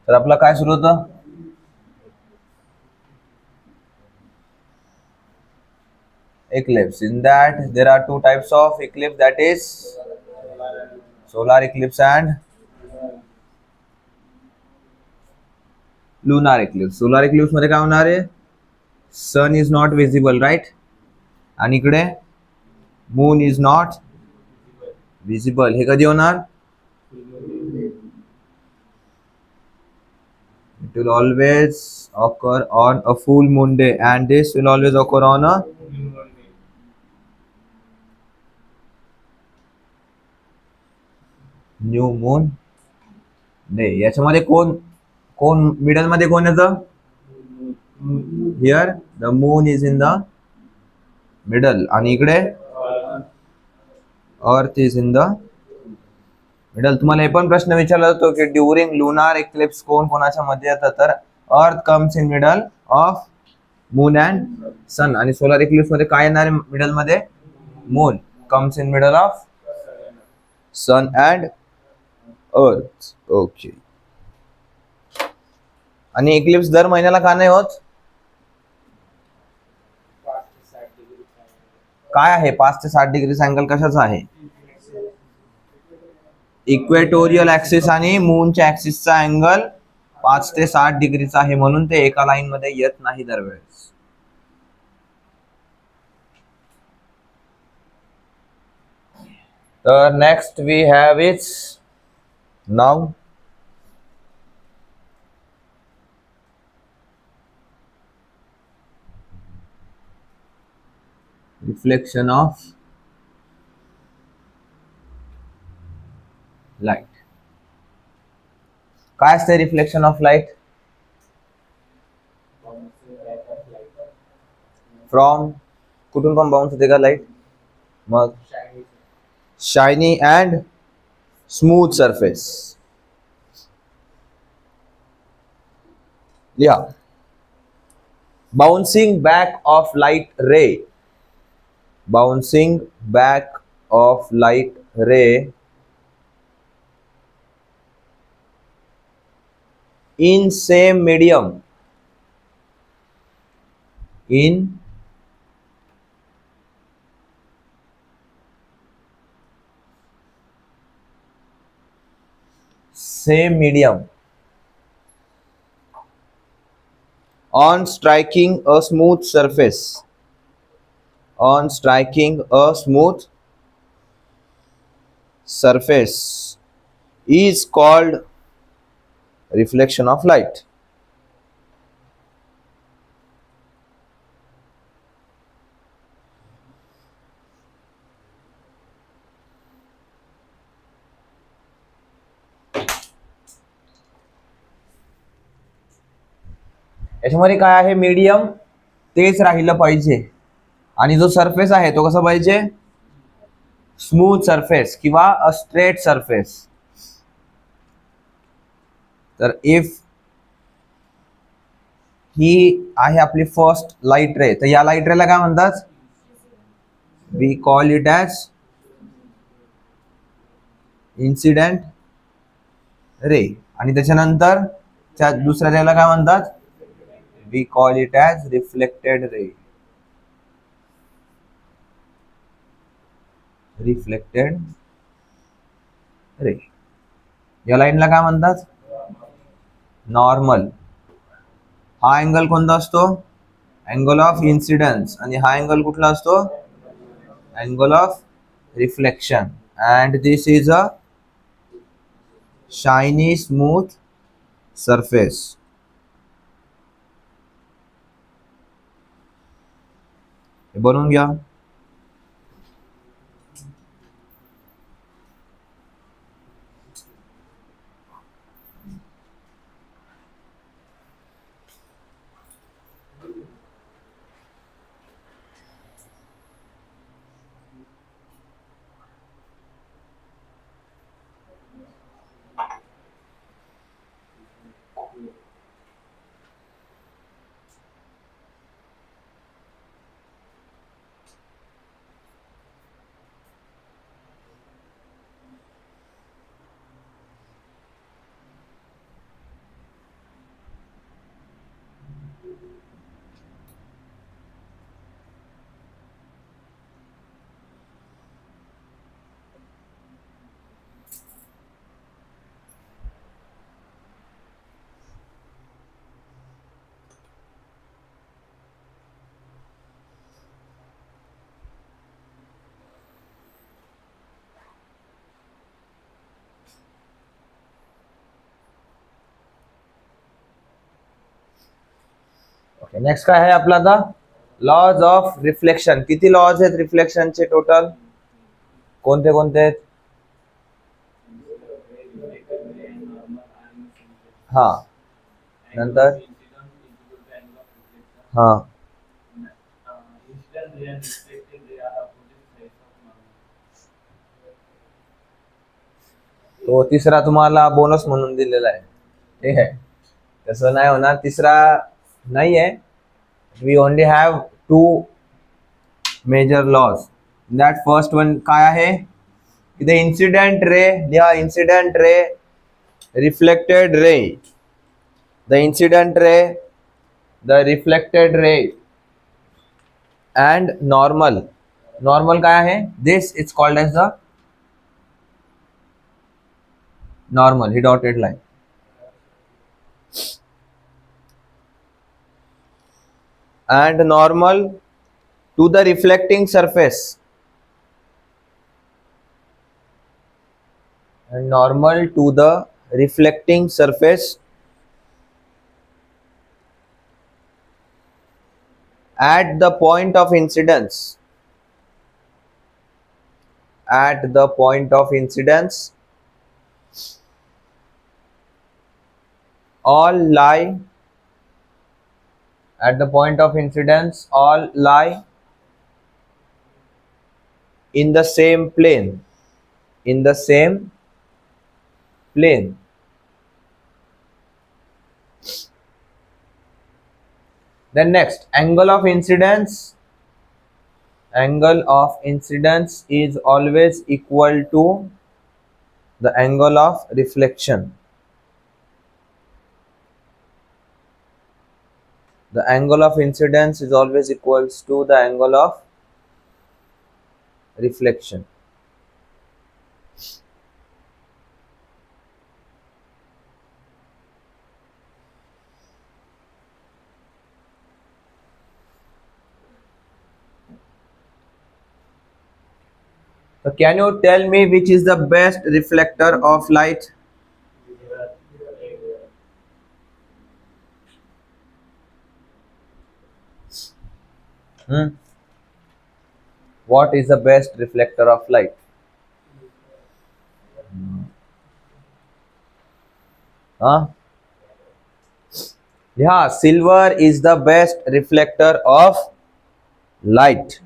तर आपलं काय सुरू होतं? Eclipse. In that there are two types of eclipse, that is solar eclipse and lunar eclipse. Solar eclipse मध्ये काय होणार आहे? Sun is not visible, right? आणि इकडे moon is not visible. हे कधी होणार? It will always occur on a full moon day, and this will always occur on a new moon day. याच्यामध्ये कोण कोण मिडल मध्ये कोण येतं? Here the moon is in the middle आणि इकडे earth is in the middle. तुम्हाला हे पण प्रश्न विचारला जातो की ड्युरिंग लुनार एक्लिप्स कोण कोणाच्या मध्ये येतं? तर earth comes in middle of moon and sun. आणि सोलर एक्लिप्स मध्ये काय येणार आहे मिडल मध्ये? Moon comes in middle of sun and earth. Okay. आणि एक्लिप्स दर महिन्याला का नाही होत? काय आहे 5 ते 60 डिग्री अँगल? कशाचा आहे? इक्वेटोरियल ऍक्सिस आणि मूनच्या ऍक्सिसचा अँगल 5 ते 60 डिग्रीचा आहे, म्हणून ते एका लाईन मध्ये येत नाही दरवेळेस. तर नेक्स्ट वी हॅव इट्स नाव रिफ्लेक्शन ऑफ लाईट. काय असते रिफ्लेक्शन ऑफ लाईट? फ्रॉम कुठून पण बाउन्स होते का light? Mug shiny and smooth surface. लिहा. बाउन्सिंग बॅक ऑफ लाईट रे. बाउन्सिंग बॅक ऑफ लाईट रे in same medium in same medium on striking a smooth surface. On striking a smooth surface is called reflection of light. याच्यामध्ये काय आहे? Medium तेच राहिलं पाहिजे आणि जो सरफेस आहे तो कसा पाहिजे? स्मूथ सरफेस किंवा अ स्ट्रेट सरफेस. तर इफ ही आहे आपली फर्स्ट लाईट रे, तर या लाईट रेला काय म्हणतात? We call it as incident ray. आणि त्याच्यानंतर त्या दुसऱ्या रेला काय म्हणतात? We call it as reflected ray. Reflected ray. या लाईनला काय म्हणतात? नॉर्मल. हा अँगल कोणता असतो? Angle of incidence. आणि हा अँगल कुठला असतो? Angle of reflection. And this is a shiny smooth surface. हे बनवून घ्या. ओके, नेक्स्ट काय आहे आपला आता, लॉज ऑफ रिफ्लेक्शन. किती लॉज आहेत रिफ्लेक्शनचे टोटल, कोणते कोणते आहेत? हा, नंतर हा, तो तिसरा तुम्हाला बोनस म्हणून दिलेला आहे, ठीक आहे. तसं नाही होणार, तिसरा नाही आहे. We only have two major laws. That first one काय आहे, इथे इन्सिडेंट रे लिहा. Incident ray, reflected ray, the incident ray, the reflected ray and normal. Normal काय आहे, this is called as the normal, ही dotted line. And normal to the reflecting surface, and normal to the reflecting surface at the point of incidence, at the point of incidence all lie, at the point of incidence all lie in the same plane, in the same plane. Then next, angle of incidence. Angle of incidence is always equal to the angle of reflection. The angle of incidence is always equals to the angle of reflection. So can you tell me which is the best reflector of light? What is the best reflector of light? Huh? Yeah, silver is the best reflector of light.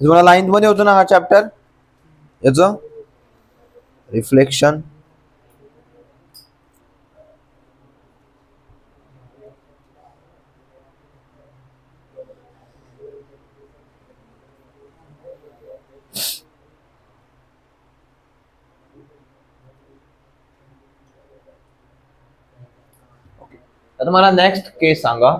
तुम्हाला line मध्ये होतो ना हा chapter, याचं reflection. आता मला next case सांगा.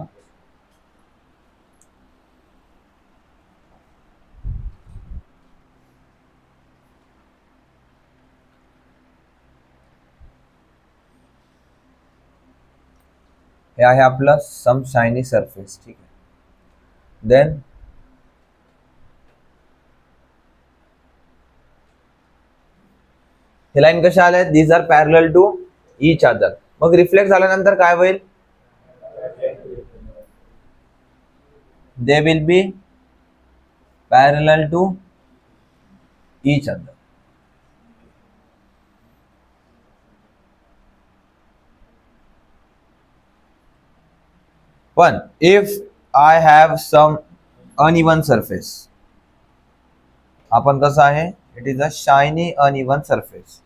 हे आहे आपलं सम शायनी सरफेस, ठीक आहे. देन हे लाईन कशा आल्या, these are parallel to each other. मग रिफ्लेक्ट झाल्यानंतर काय होईल, they will be parallel to each other. पण if I have some uneven surface, आपण कसं आहे, it is a shiny uneven surface,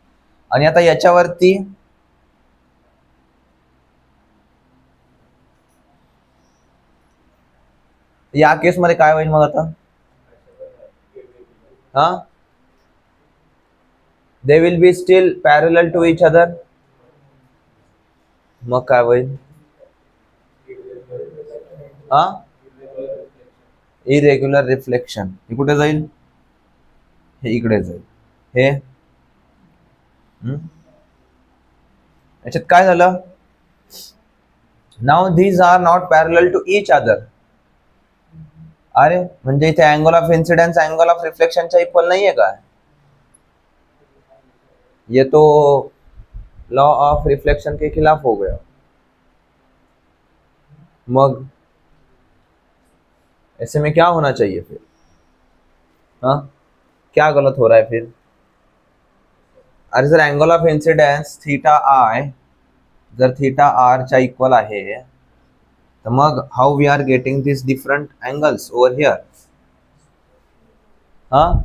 आणि आता याच्यावरती या केसमध्ये काय होईल मग आता? हा, they will be still parallel to each other. मग काय होईल? हा, इरेग्युलर रिफ्लेक्शन. हे कुठे जाईल? हे इकडे जाईल. हे याच्यात काय झालं? Now these are not parallel to each other. अरे म्हणजे इथे angle of incidence angle of रिफ्लेक्शनच्या इक्वल नाहीये का? ये तो लॉ ऑफ रिफ्लेक्शन के खिलाफ हो गया. मग ऐसे में क्या होना चाहिए फिर? हाँ, क्या गलत हो रहा है फिर? अरे जर angle of incidence theta I जर थीटा आर च्या इक्वल आहे, तर मग how we are getting this different angles over here? हा,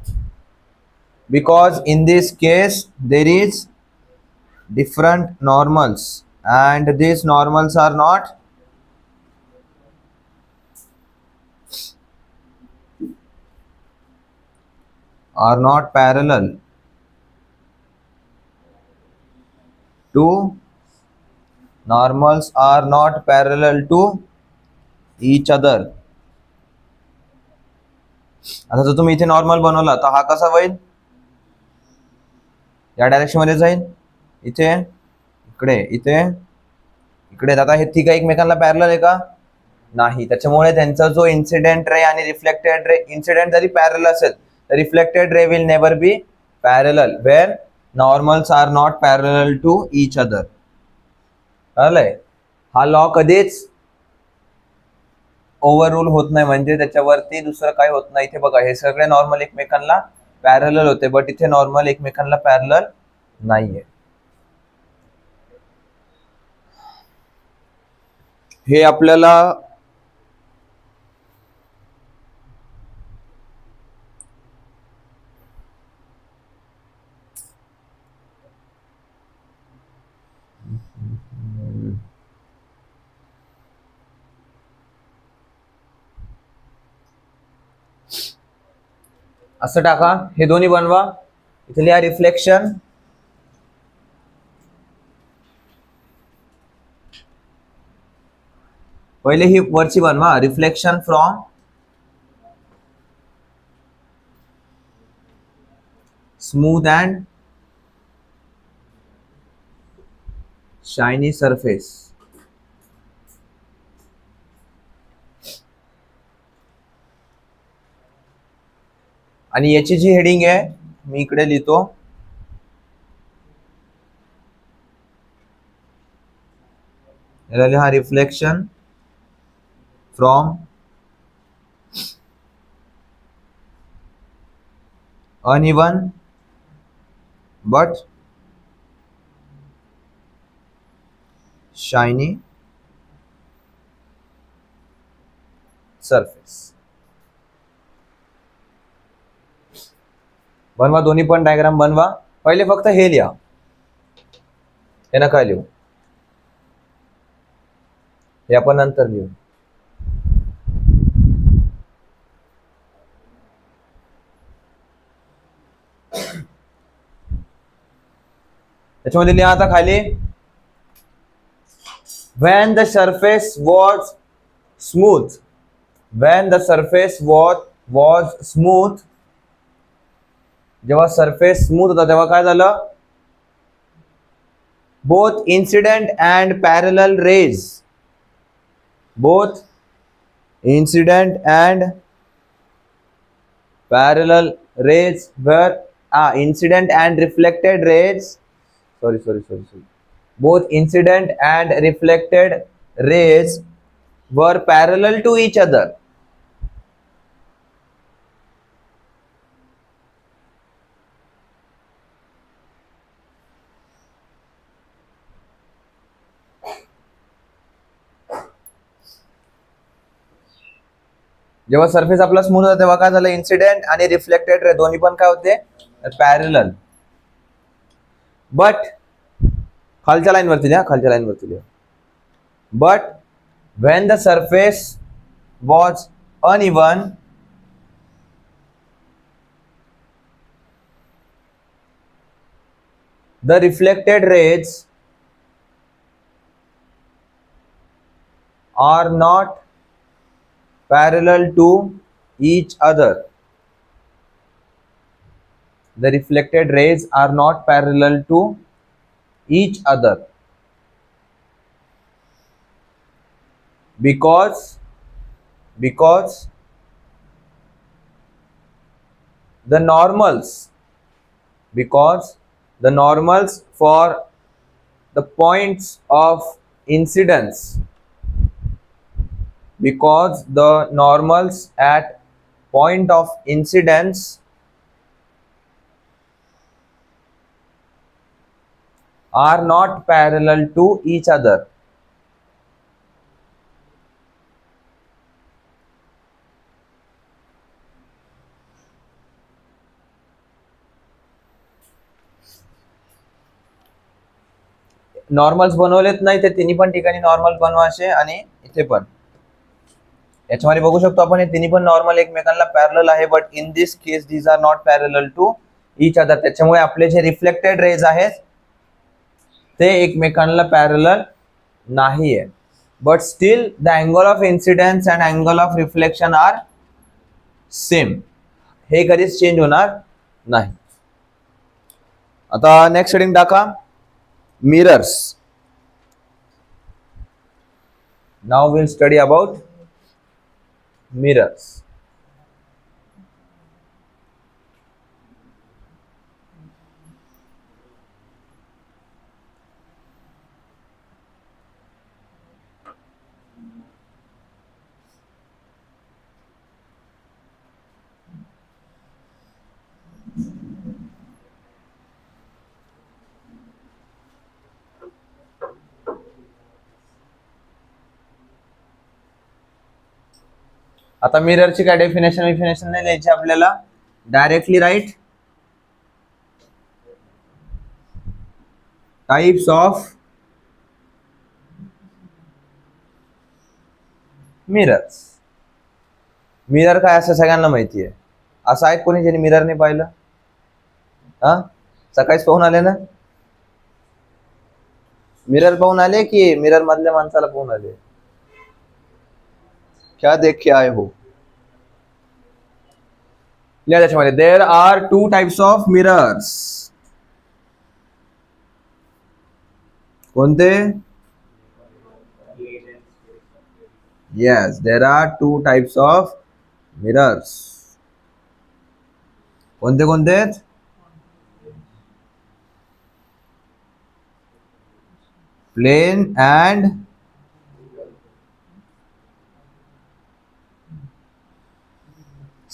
because in this case there is different normals and these normals are not parallel to normals are not parallel to each other. आता जर तुम्ही इथे normal बनवला तर हा कसा होईल? या डायरेक्शन मध्ये जाईल. इथे इकडे इथे इकडे. आता हे ठीक आहे, एकमेकांना पॅरलल आहे का? नाही. त्याच्यामुळे त्यांचा जो इन्सिडेंट रे आणि रिफ्लेक्टेड रे, इन्सिडेंट जरी पॅरलल असेल तर reflected ray will never be parallel where normals are not parallel to each other. कळलंय? हा लॉ कधीच ओव्हररूल होत नाही, म्हणजे त्याच्यावरती दुसरं काय होत नाही. इथे बघा, हे सगळे नॉर्मल एकमेकांना पॅरलल होते, बट इथे नॉर्मल एकमेकांना पॅरलल नाहीये. हे आपल्याला असं टाका, हे दोन्ही बनवा. इथे लिहा रिफ्लेक्शन पहिले ही वरची बनवा. Reflection from smooth and shiny surface. आणि याची जी हेडिंग आहे मी इकडे लिहितो. याला लिहा reflection from uneven but shiny surface. बनवा, दोन्ही पण डायग्राम बनवा. पहिले फक्त हे लिहा, हे नका लिहू, हे आपण नंतर लिहू. त्याच्यामध्ये लिहा आता खाली, when the surface was smooth, when the surface was smooth, जेव्हा सरफेस स्मूथ होता तेव्हा काय झालं? both incident and parallel rays, both incident and parallel rays were incident and reflected rays, sorry, both incident and reflected rays were parallel to each other. जेव्हा surface आपला smooth होता तेव्हा काय झालं? इन्सिडेंट आणि रिफ्लेक्टेड रे दोन्ही पण काय होते? पॅरलल. बट खालच्या लाईन वरती लिहा, खालच्या लाईन वरती लिहा. But when the surface was uneven, the reflected rays are not parallel to each other. The reflected rays are not parallel to each other because the normals because the normals for the points of incidence because the normals at point of incidence are not parallel to each other. Normals बनवलेत नाही ते तिन्ही पण ठिकाणी normal बनवायचे आणि इथे पण याच्यामध्ये बघू शकतो आपण हे तिन्ही पण नॉर्मल एकमेकांना पॅरलल आहे but in this case these are not parallel to each other. त्याच्यामुळे आपले जे रिफ्लेक्टेड रेज आहेत ते एकमेकांना पॅरलल नाहीये but still the angle of incidence and angle of reflection are same. हे कधीच चेंज होणार नाही. आता नेक्स्ट हेडिंग टाका mirrors. Now we'll study about mirrors. आता मिररची काय डेफिनेशन नाही द्यायची आपल्याला directly write types of mirrors. Mirror काय असं सगळ्यांना माहिती आहे. असं आहे कोणी ज्याने मिरर नाही पाहिलं? हा सकाळीच पाहून आले ना. मिरर पाहून आले की मिरर मधल्या माणसाला पाहून आले? क्या देख के आए हो? त्याच्यामध्ये there are two types of mirrors. कोणते? Yes there are two types of mirrors. कोणते कोणते? Plane and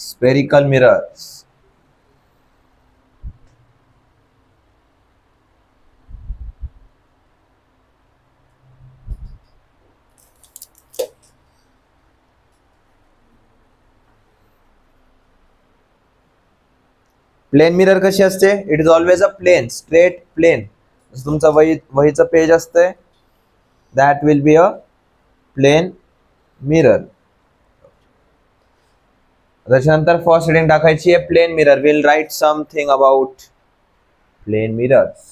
spherical mirrors. Plane mirror कशी असते? It is always a plane straight plane. तुमचा वहीचं पेज असते that will be a plane mirror. त्याच्यानंतर first heading टाकायची आहे plane mirror. Will write something about plane mirrors.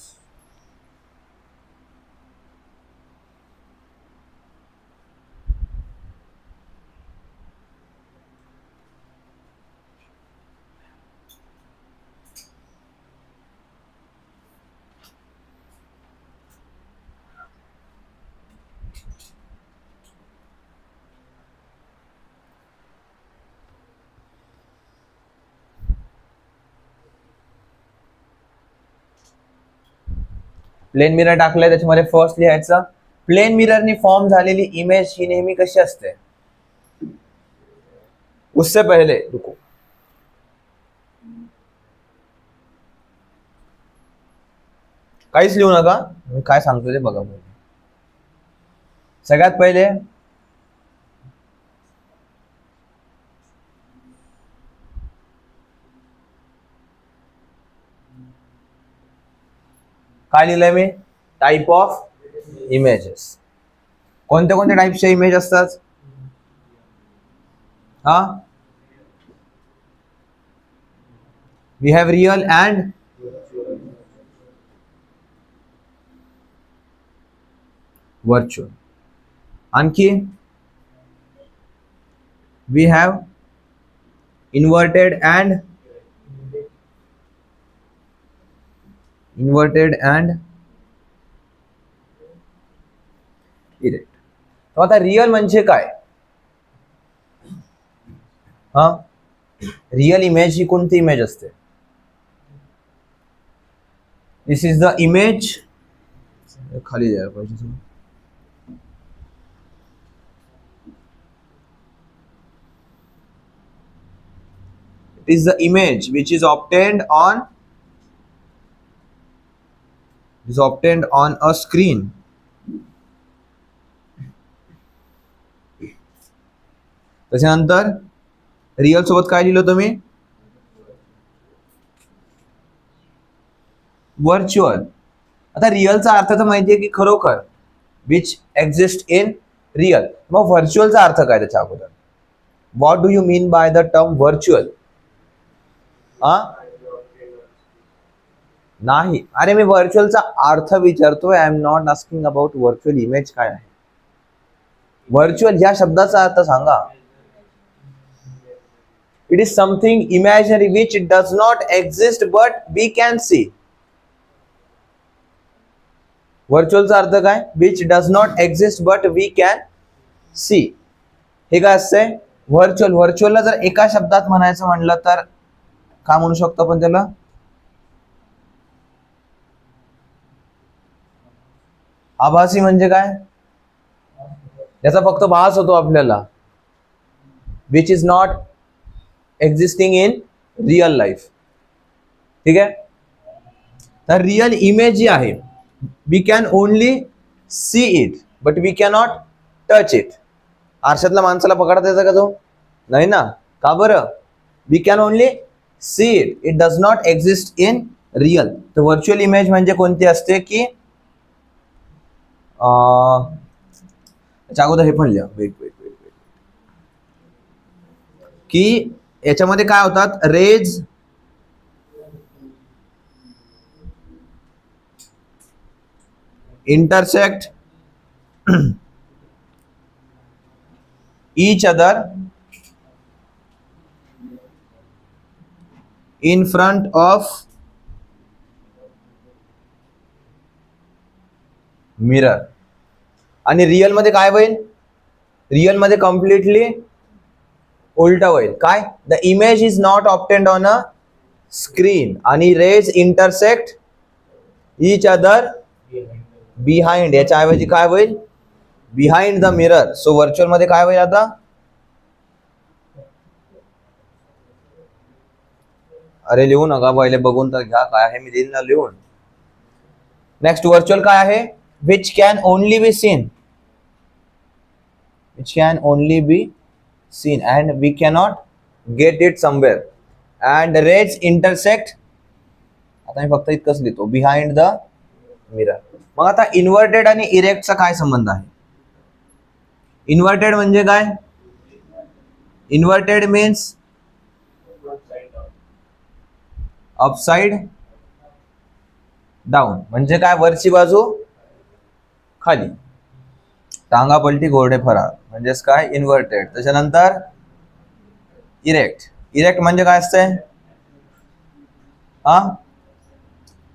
Plane mirror टाकलंय त्याच्यामध्ये फर्स्ट लिहायचं प्लेन मिररनी फॉर्म झालेली इमेज ही नेहमी कशी असते? उससे पहले रुको काहीच लिहू नका. मी काय सांगतो ते बघा. सगळ्यात पहिले काय लिहिलंय मी? Type of images. कोणते कोणते टाइपचे इमेज असतात? हा, we have real and virtual. आणखी we have inverted and erect. तर आता रिअल म्हणजे काय? हा, रिअल इमेज ही कोणती इमेज असते? दिस इज द इमेज, खाली द्यायला पाहिजे. It is the image which is obtained on a screen. त्याच्यानंतर रिअल सोबत काय लिहिलं तुम्ही? व्हर्च्युअल. आता रिअलचा अर्थ तर माहिती आहे की खरोखर, विच एक्झिस्ट इन रिअल. मग व्हर्च्युअलचा अर्थ काय त्याच्या अगोदर? What do you mean by the term virtual? नाही, अरे मी व्हर्च्युअलचा अर्थ विचारतोय. I am not asking about virtual image काय आहे. व्हर्च्युअल या शब्दाचा अर्थ सांगा. It is something imaginary which does not exist but we can see. व्हर्च्युअलचा अर्थ काय? Which does not exist but we can see. हे काय असतंय? व्हर्च्युअल. व्हर्च्युअलला जर एका शब्दात म्हणायचं म्हणलं तर काय म्हणू शकतो आपण त्याला? आभासी. म्हणजे काय? याचा फक्त भास होतो आपल्याला, which is not existing in real life. ठीक आहे. तर रिअल इमेज जी आहे, we can only see it but we cannot touch it. आरशातल्या माणसाला पकडता यायचा का तो? नाही ना. का बरं? We can only see it, it does not exist in real. तर व्हर्च्युअल इमेज म्हणजे कोणती असते की अगोदर हे पण लिहा. वेट की याच्यामध्ये काय होतात? Rays intersect each other in front of mirror. आणि रिअल मध्ये काय होईल? रिअल मध्ये कम्प्लिटली उलट होईल. काय? The image is not obtained on a screen आणि rays intersect each other behind. याच्या ऐवजी काय होईल? Behind the mirror. So virtual मध्ये काय होईल आता? अरे लिहू नका, पहिले बघून तर घ्या काय आहे. मी देईन ना लिहून. नेक्स्ट व्हर्च्युअल काय आहे? Which can only be seen. Which can only be seen and we cannot get it somewhere. And rays intersect, आता मी फक्त इतकंच लिहितो, बिहाइंड द मिरर. मग आता इन्व्हर्टेड आणि इरेक्टचा काय संबंध आहे? इन्व्हर्टेड म्हणजे काय? Inverted means upside down. म्हणजे काय? वरची बाजू खाली. टांगा पलटी घोरडे फरार म्हणजेच काय? इन्व्हर्टेड. त्याच्यानंतर इरेक्ट. इरेक्ट म्हणजे काय असतंय?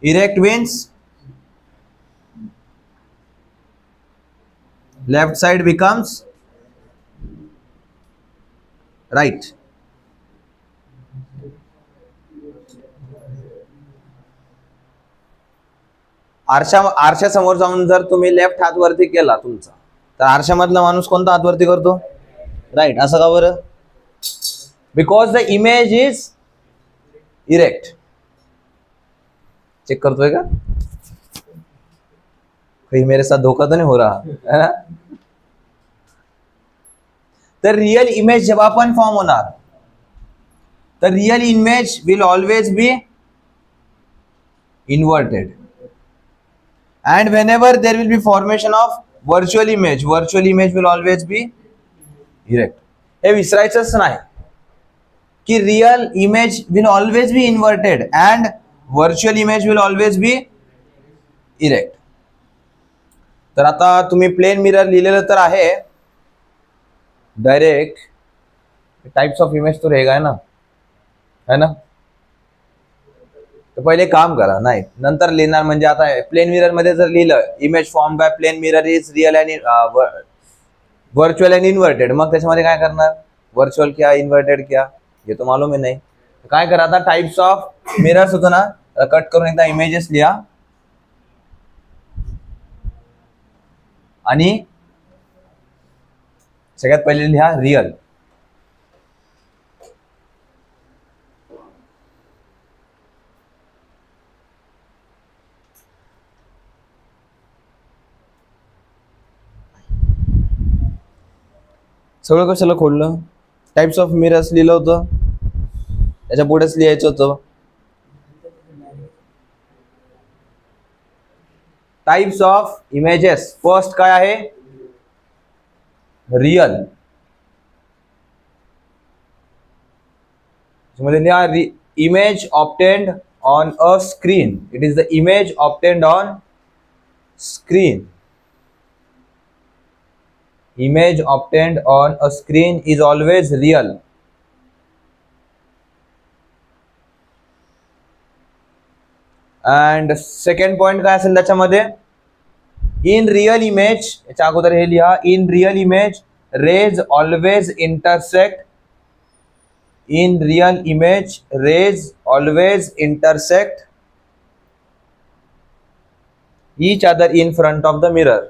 Erect means left side becomes right. आरशा समोर जाऊन जर तुम्ही लेफ्ट हात वरती केला तुमचा, तर आरशामधला माणूस कोणता हात वरती करतो? राईट. असं का बरं? Because the image is erect. Check करतोय का? कहीं मेरे साथ धोखा तो नहीं हो रहा है ना? तर रियल इमेज जेव्हा पण फॉर्म होणार, तर real image will always be inverted. And whenever there will be formation of virtual image will always be erect. हे विसरायचंच नाही की real image will always be inverted and virtual image will always be erect. तर आता तुम्ही plane mirror लिहिलेलं तर आहे, direct types of image तो रहेगा है ना. तर पहिले काम करा, नाही नंतर लिहिणार. म्हणजे आता प्लेन मिरर मध्ये जर लिहिलं image form by plane mirror is real and virtual and inverted, मग त्याच्यामध्ये काय करणार, वर्चुअल क्या इन्व्हर्टेड क्या हे तो मालूम आहे नाही. काय करा आता, टाइप्स ऑफ मिरर्स होतो ना, कट करून एकदा इमेजेस लिहा आणि सगळ्यात पहिले लिहा रियल. सगळं कशाला खोडलं, टाइप्स ऑफ मिरर्स लिहिलं होतं, त्याच्या पुढेच लिहायचं होतं टाइप्स ऑफ इमेजेस. फर्स्ट काय आहे, रियल. मध्ये लिहा image obtained on a screen. It is the image obtained on screen. Image obtained on a screen is always real. And second point काय असेल त्याच्यामध्ये, in real image, याच्या अगोदर हे लिहा, in real image rays always intersect. In real image rays always intersect each other in front of the mirror.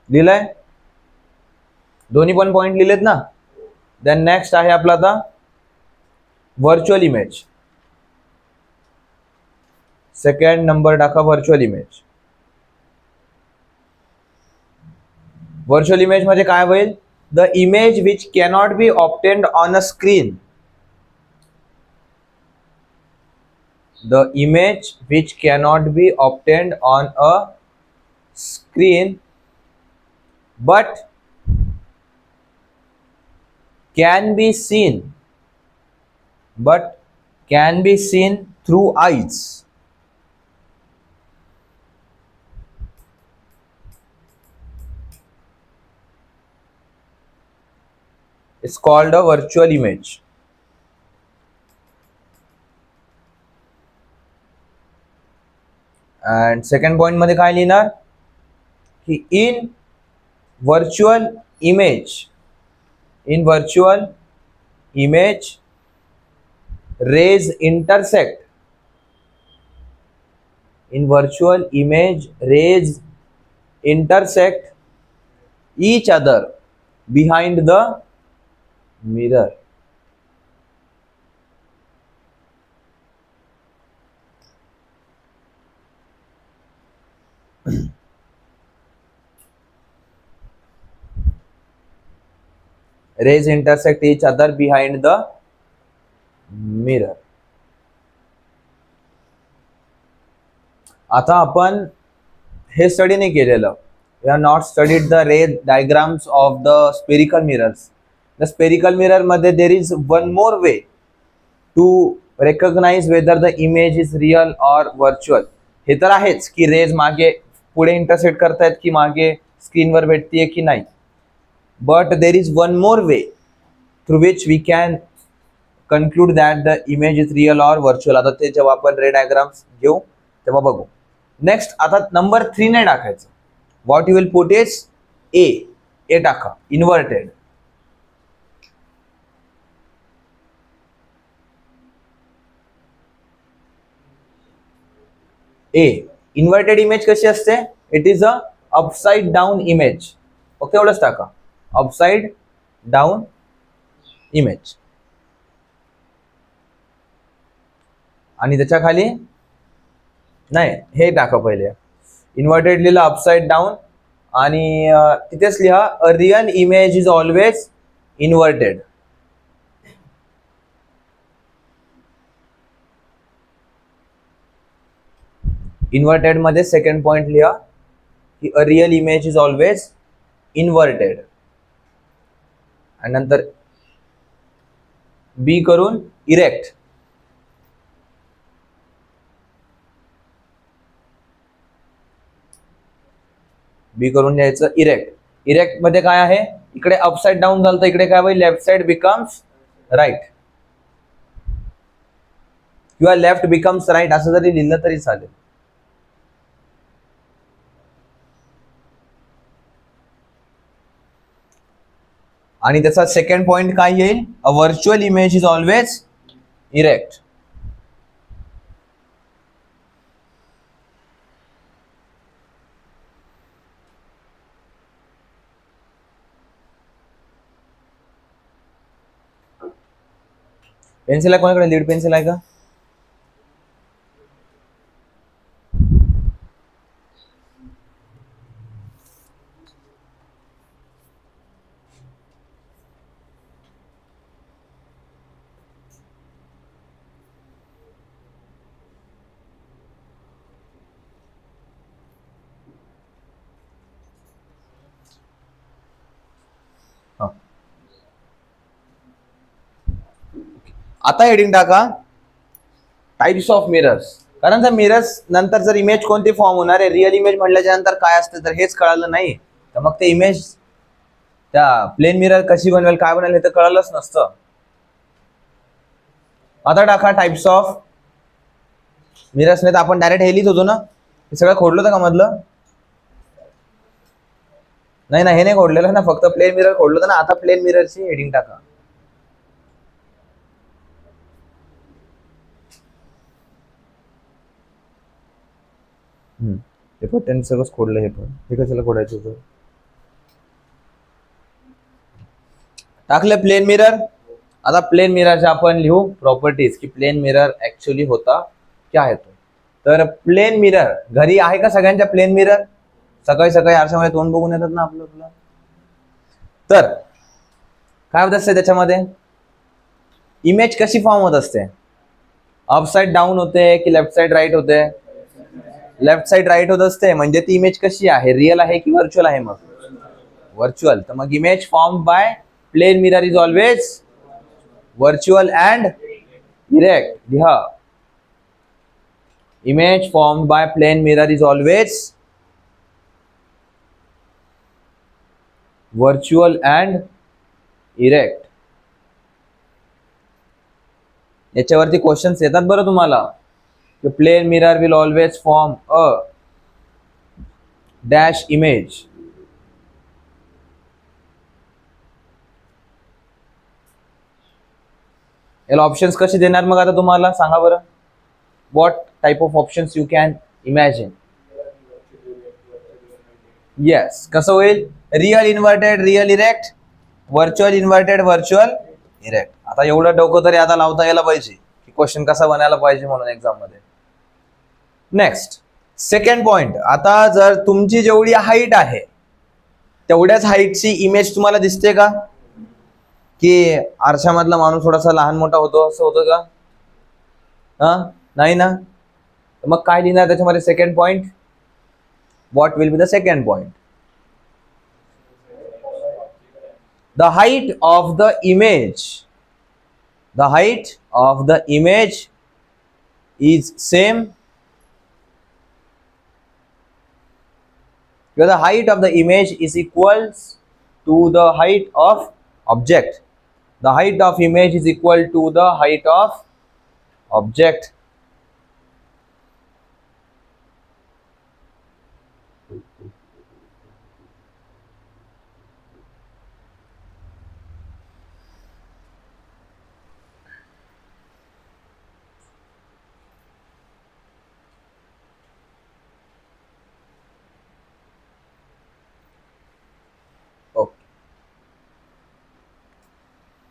लिहिलंय, दोन्ही पण point लिहिलेत ना. देन नेक्स्ट आहे आपला आता व्हर्च्युअल इमेज. सेकंड नंबर टाका व्हर्च्युअल इमेज. व्हर्च्युअल इमेज म्हणजे काय होईल, the image which cannot be obtained on a screen. The image which cannot be obtained on a screen but can be seen through eyes. It's called a virtual image. And second point मध्ये काय लिहिणार की in virtual image rays intersect. In virtual image rays intersect each other behind the mirror. Rays intersect each other behind the mirror. आता आपण हे study नाही केलेलं. We have not studied the ray diagrams of the spherical mirrors. The spherical mirror मध्ये there is one more way to recognize whether the image is real or virtual. हे तर आहेच की raise मागे पुढे इंटरसेक्ट करतायत की मागे स्क्रीनवर भेटतीये की नाही. But there is one more way through which we can conclude that the image is real or virtual. आता ते जेव्हा आपण रे डायग्राम्स घेऊ तेव्हा बघू. नेक्स्ट आता नंबर 3 ने टाकायचं. What you will put is a टाका, इन्व्हर्टेड. इन्व्हर्टेड इमेज कशी असते, it is a upside down image. Okay, एवढंच टाका, अपसाइड डाउन इमेज. आणि त्याच्या खाली नाही हे टाका, पहिले इन्व्हर्टेड लिहिलं, अपसाइड डाउन, आणि तिथेच लिहा a real image is always inverted. Inverted मध्ये सेकंड पॉइंट लिहा की a real image is always inverted, आणि नंतर बी करून इरेक्ट. बी करून द्यायचं इरेक्ट. इरेक्ट मध्ये काय आहे, इकडे अपसाइड डाऊन झालं तर इकडे काय होईल, लेफ्ट साइड बिकम्स राईट किंवा लेफ्ट बिकम्स राईट असं जरी लिहिलं तरी चालेल. आणि त्याचा सेकंड पॉइंट काय येईल, a virtual image is always erect. Pencil आहे कोणाकडे, लीड पेन्सिल आहे का? आता हेडिंग टाका टाइप्स ऑफ मिरर्स, कारण जर मिरर्स नंतर जर इमेज कोणती फॉर्म होणार आहे, रिअल इमेज म्हटल्याच्या नंतर काय असतं तर हेच कळालं नाही तर मग ते इमेज त्या प्लेन मिरर कशी बनवेल काय बनेल हे तर कळलंच नसतं. आता टाका टाइप्स ऑफ मिरर्स. नाही तर आपण डायरेक्ट हे लिहित होतो ना, हे सगळं खोडलं होतं का मधलं? नाही ना, हे नाही खोडलेलं ना, फक्त प्लेन मिरर खोडलं होतं ना. आता प्लेन मिररची हेडिंग टाका. हे पण त्यांनी सगळंच खोडलं, हे पण हे कशाला खोडायचं होतं. टाकलं प्लेन मिरर. आता प्लेन मिररचे आपण लिहू प्रॉपर्टीज की प्लेन मिरर ऍक्च्युअली होता क्या आहे तो. तर प्लेन मिरर घरी आहे का सगळ्यांच्या प्लेन मिरर? सकाळी सकाळी आरशामध्ये तोंड बघून येतात ना आपलं. तर काय होत असते त्याच्यामध्ये, इमेज कशी फॉर्म होत असते, अपसाइड डाऊन होते की लेफ्ट साइड राईट होते? लेफ्ट साइड राईट होत असते. म्हणजे ती इमेज कशी आहे, रिअल आहे की व्हर्च्युअल आहे? मग व्हर्च्युअल. तर मग image form by plane mirror is always virtual and erect. लिहा image form by plane mirror is always virtual and erect. याच्यावरती क्वेश्चन्स येतात बरं तुम्हाला. Plane mirror will always form a dash image. याला ऑप्शन्स कसे देणार मग आता तुम्हाला सांगा बरं. What type of options you can imagine. Yes, कसं होईल, real inverted real erect, virtual inverted virtual erect. आता एवढं डोकं तरी आता लावता यायला पाहिजे की क्वेश्चन कसा बनायला पाहिजे म्हणून एक्झाम मध्ये. Next second point. आता जर तुमची जेवढी हाईट आहे तेवढ्याच हाईटची इमेज तुम्हाला दिसते का, की आरशामधला माणूस थोडासा लहान मोठा होतो असं होतं का? नाही ना. मग काय लिहिणार त्याच्यामध्ये second point, what will be the second point. The height of the image, the height of the image is same, the height of the image is equals to the height of object. The height of image is equal to the height of object.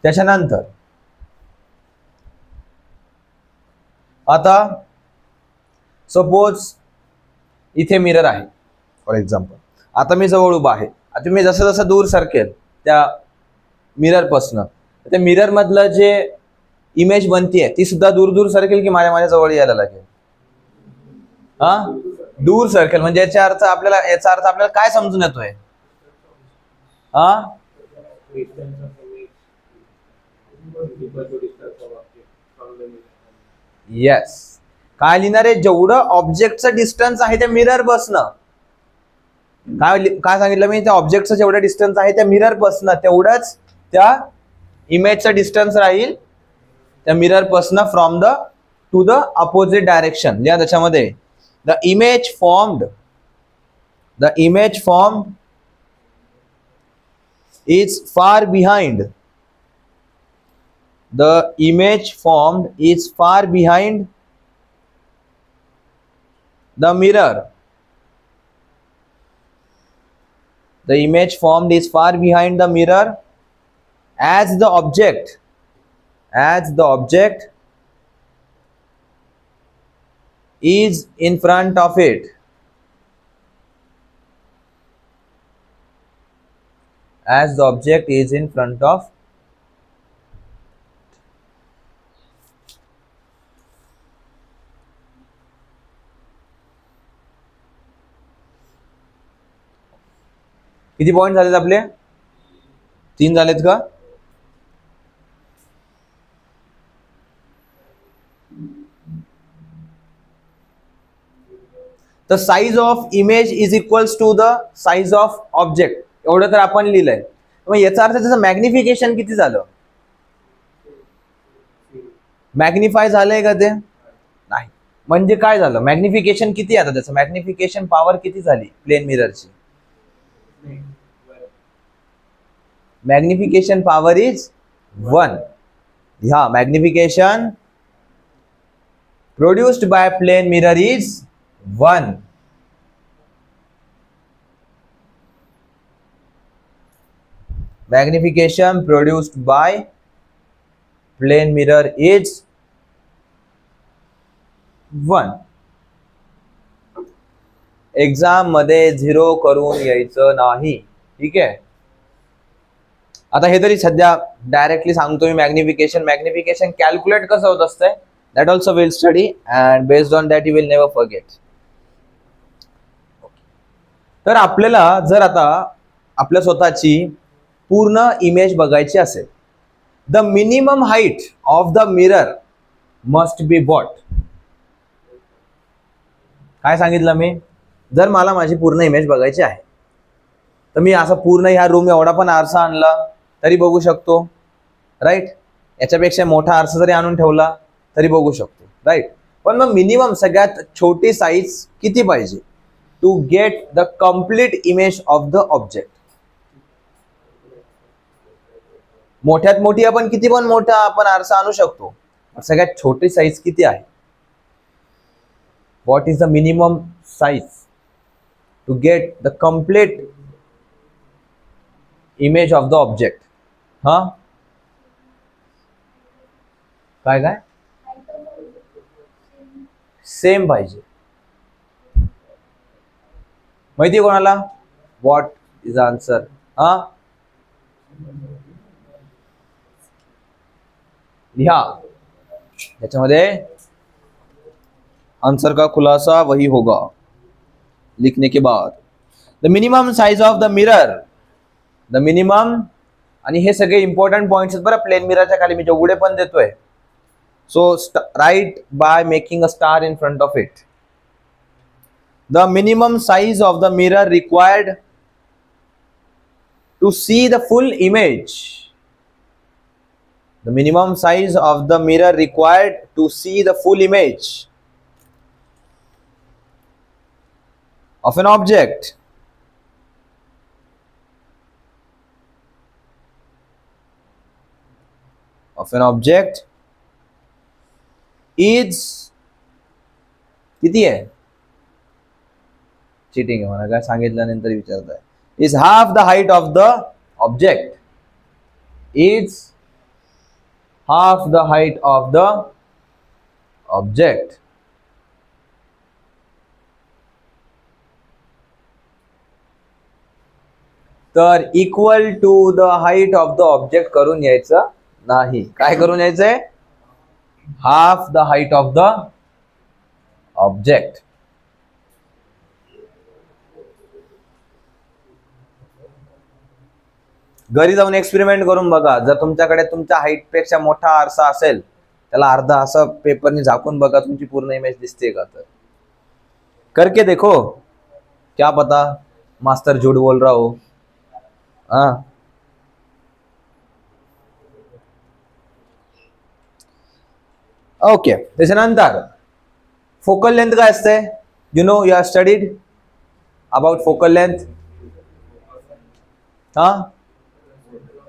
त्याच्यानंतर आता suppose इथे mirror आहे for example. आता मी जवळ उभा आहे. आता मी जसं जसं दूर सरकेल त्या मिरर पासून त्या मिरर मधलं जे इमेज बनतीये ती सुद्धा दूर दूर सरकेल की माझ्या जवळ यायला लागेल? दूर सरकेल म्हणजे याचा अर्थ आपल्याला काय समजून येतोय? हा, येस. काय लिहिणार आहे? जेवढं ऑब्जेक्टचं डिस्टन्स आहे त्या मिरर बसणं, काय सांगितलं मी? त्या ऑब्जेक्टचं जेवढं डिस्टन्स आहे त्या मिरर पासनं तेवढंच त्या इमेजचं डिस्टन्स राहील त्या मिरर पासनं from the two the opposite direction. या त्याच्यामध्ये the image formed is far behind. The image formed is far behind the mirror. The image formed is far behind the mirror as the object is in front of it. As the object is in front of. किती point झालेत आपले? 3 झालेत का? The size of image is equals to the size of object. एवढं तर आपण लिहिलंय. मग याचा अर्थ त्याचं मॅग्निफिकेशन किती झालं? मॅग्निफाय झालंय का ते? नाही. म्हणजे काय झालं? मॅग्निफिकेशन किती आता त्याचं? मॅग्निफिकेशन पॉवर किती झाली प्लेन मिररची? Magnification power is 1. ह्या magnification produced by plane mirror is 1. Magnification produced by plane mirror is 1. Exam मध्ये 0 करून यायचं नाही. ठीक आहे. आता हे तरी सध्या डायरेक्टली सांगतो मी. मॅग्निफिकेशन कॅल्क्युलेट कसं होत असतंय that also will study and based on that you will never forget. तर आपल्याला जर आता आपल्या स्वतःची पूर्ण इमेज बघायची असेल, the minimum height of the mirror must be what? काय सांगितलं मी? जर मला माझी पूर्ण इमेज बघायची आहे तर मी असं पूर्ण ह्या रूम एवढा पण आरसा आणला तरी बघू शकतो, राईट. याच्यापेक्षा मोठा आरसा जरी आणून ठेवला तरी बघू शकतो, राईट. पण मग मिनिमम सगळ्यात छोटी साईज किती पाहिजे to get the complete image of the object? मोठ्यात मोठी आपण किती पण मोठा आपण आरसा आणू शकतो, सगळ्यात छोटी साईज किती आहे? What is the minimum size to get the complete image of the object? हा, काय काय सेम पाहिजे. माहिती कोणाला? What is the answer? हा, लिहा. त्याच्यामध्ये आंसर का खुलासा वही होगा लिखने के बाद. The minimum size of the mirror, the minimum, आणि हे सगळे इम्पॉर्टंट पॉइंट्स आहेत बरं प्लेन मिररच्या खाली मी जेवढे पण देतोय. So write by making a star in front of it. The minimum size of the mirror required to see the full image. The minimum size of the mirror required to see the full image of an object is किती आहे? Cheating आहे, मला काय सांगितल्यानंतर विचारताय. is half the height of the object. is half the height of the object. तर equal to the height of the object करून यायचं नाही. काय करून यायचंय? Half the height of the object. घरी जाऊन एक्सपेरिमेंट करून बघा. जर तुमच्याकडे तुमच्या हाईट पेक्षा मोठा आरसा असेल, त्याला अर्धा असं पेपरने झाकून बघा, तुमची पूर्ण इमेज दिसते का. तर करके देखो, क्या पता मास्टर झूठ बोल रहा हो. हाँ, ओके. त्याच्यानंतर फोकल लेंथ काय असते? You know, you are studied about focal length. हा,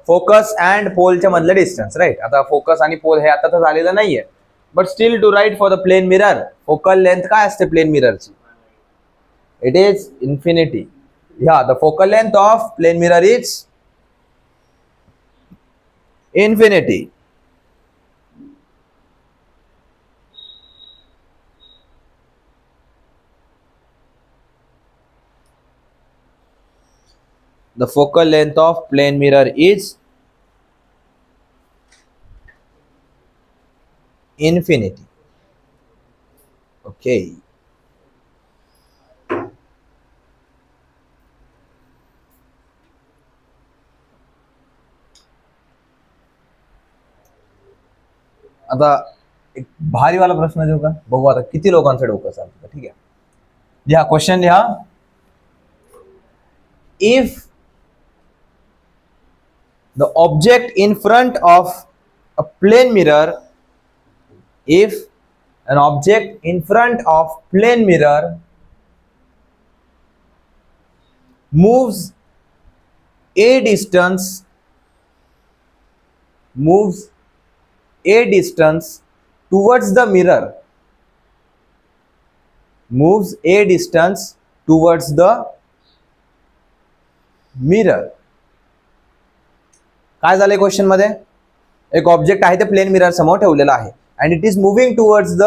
फोकस अँड पोलच्या मधलं डिस्टन्स, राईट. आता फोकस आणि पोल हे आता तर झालेलं नाहीये, but still to write for the plane mirror, focal length काय असते प्लेन मिररची? It is infinity. Yeah, the focal length of plane mirror is infinity. The focal length of plane mirror is infinity. Okay. आता एक भारी वाला प्रश्न देऊ का? बघू आता किती लोकांचं डोकं चालतं. ठीक आहे, लिहा क्वेश्चन लिहा. If the object in front of a plane mirror, if an object in front of plane mirror moves a distance towards the mirror, moves a distance towards the mirror. काय झालंय क्वेश्चन मध्ये? एक object आहे ते plane mirror समोर ठेवलेला आहे, and it is moving towards the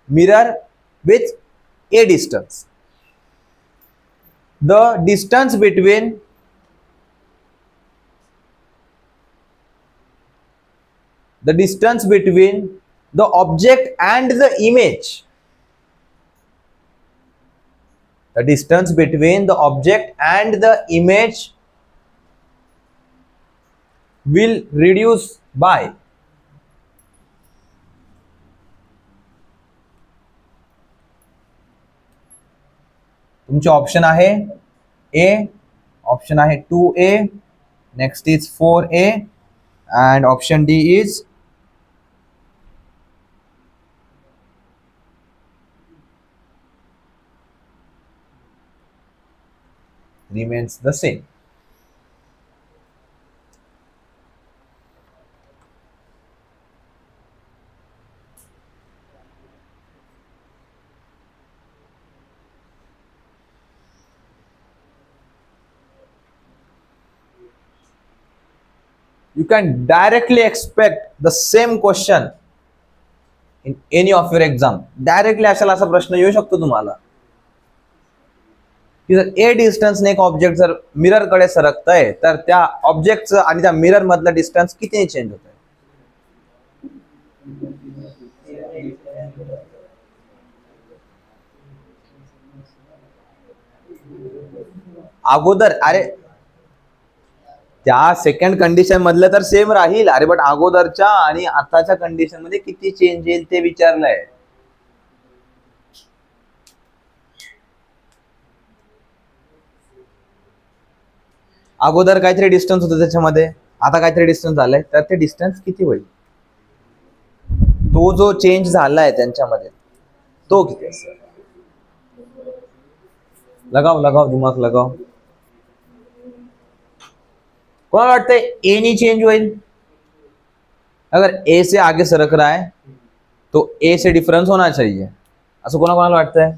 mirror with A distance. The distance between the object and the image, the distance between the object and the image will reduce by तुमचे option आहे ए, option आहे 2A, next is 4A, and option D is remains the same. You can directly expect the same question in any of your exam. Directly असा प्रश्न येऊ शकतो तुम्हाला की जर ए डिस्टन्स ने एक ऑब्जेक्ट जर मिरर कडे सरकतंय, तर त्या ऑब्जेक्टचं आणि त्या मिरर मधलं डिस्टन्स किती चेंज होतंय? अगोदर, अरे त्या सेकंड कंडिशन मधलं तर सेम राहील, अरे बट अगोदरच्या आणि आताच्या कंडिशन मध्ये किती चेंज येईल ते विचारलंय. अगोदर काहीतरी डिस्टन्स होतं त्याच्यामध्ये, आता काहीतरी डिस्टन्स झालंय, तर ते डिस्टन्स किती होईल? तो जो चेंज झालाय त्यांच्यामध्ये तो किती असेल? लगाओ दिमाग लगाओ. कोणाला वाटतंय ए नी चेंज होईल? अगर ए से आगे सरक रहा है तो ए से डिफरेंस होना चाहिए, असं कोणाला वाटतंय?